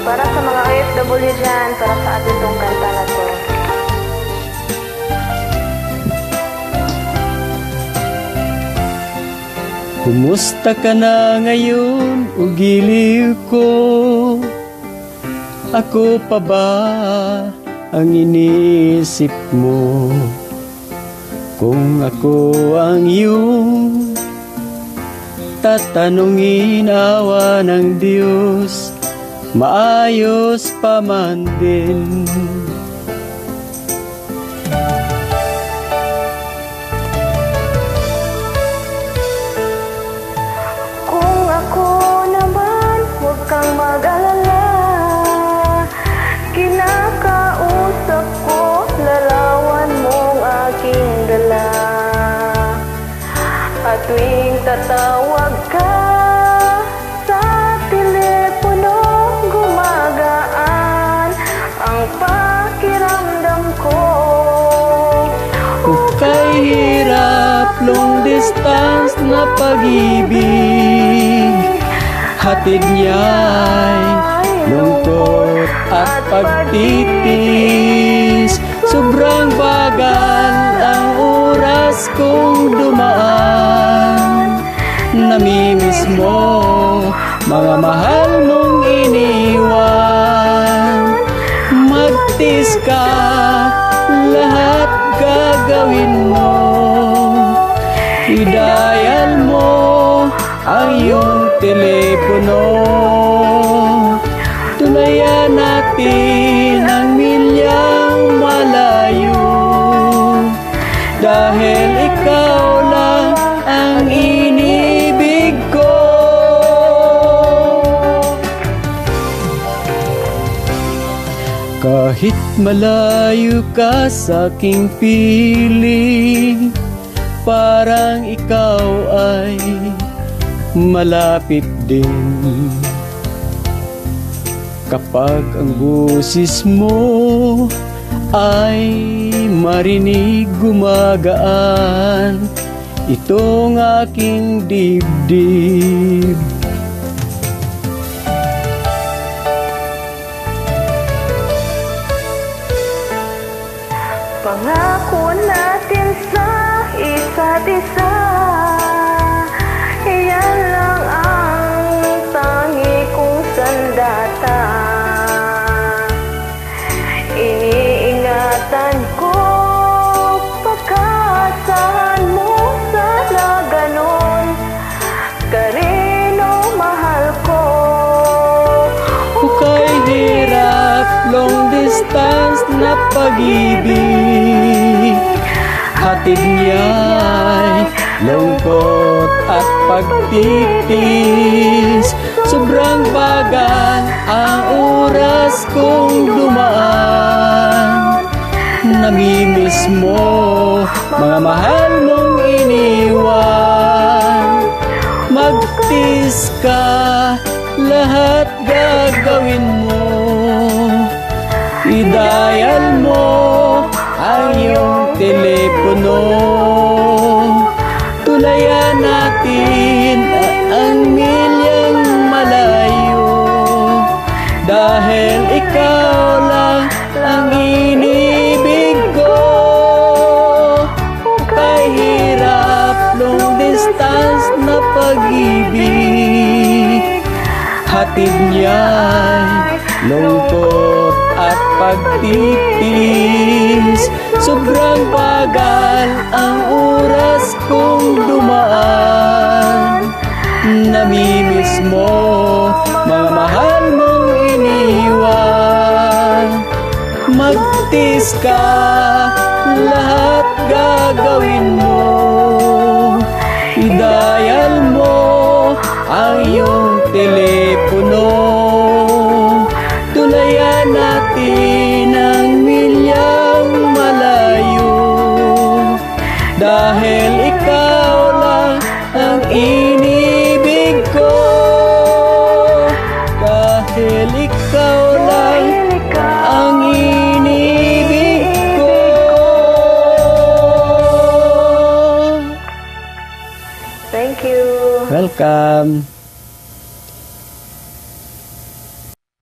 Para sa mga OFW dyan, para sa atin tong kanta na to. Kumusta ka na ngayon, o giliw ko? Ako pa ba ang iniisip mo? Kung ako ang iyong tatanungin, awa ng Diyos, maayos pa man din. Kung ako naman, huwag kang mag-alala. Kinakausap ko, larawan mong aking dala. At tuwing tatawag ka sa telepono, gumagaan ang pakiramdam ko. Kay hirap, long distance na pag-ibig, hatid niya'y lungkot at pagtitis. Sobrang bagal ang oras kong dumaan. Namimiss mo mga mahal mong iniwan. Magtiis ka, lahat gagawin mo. I-dial mo ang iyong telepono. Tunayan natin ang milyang malayo, dahil ikaw lang ang inibig ko. Kahit malayo ka sa aking piling, parang ikaw ay malapit din. Kapag ang boses mo ay marinig, gumagaan itong aking dibdib. Pangako natin sa isa't isa, iyan lang ang tangi kong sandata. Iniingatan ko, pagkasahan mo, sana ganon ka rin, oh mahal ko. Kay hirap, long distance na pag-ibig, hatid niya'y lungkot at pagtitis. Sobrang bagal ang oras kong dumaan. Namimiss mo mga mahal mong iniwan. Magtiis ka, lahat gagawin mo. I-dial mo ang iyong telepono. Tulayan natin ang milyang malayo, dahil ikaw lang ang inibig ko. Kay hirap, long distance na pag-ibig, hatid niya'y lungkot at pagtitis. Sobrang bagal ang oras kong dumaan. Namimiss mo mga mahal mong iniwan. Magtiis ka, lahat gagawin mo. I-dial mo ang iyong telepono. Tulayan natin ang milyang malayo, dahil ikaw lang ang inibig ko. Dahil ikaw lang ang inibig ko. Thank you. Welcome.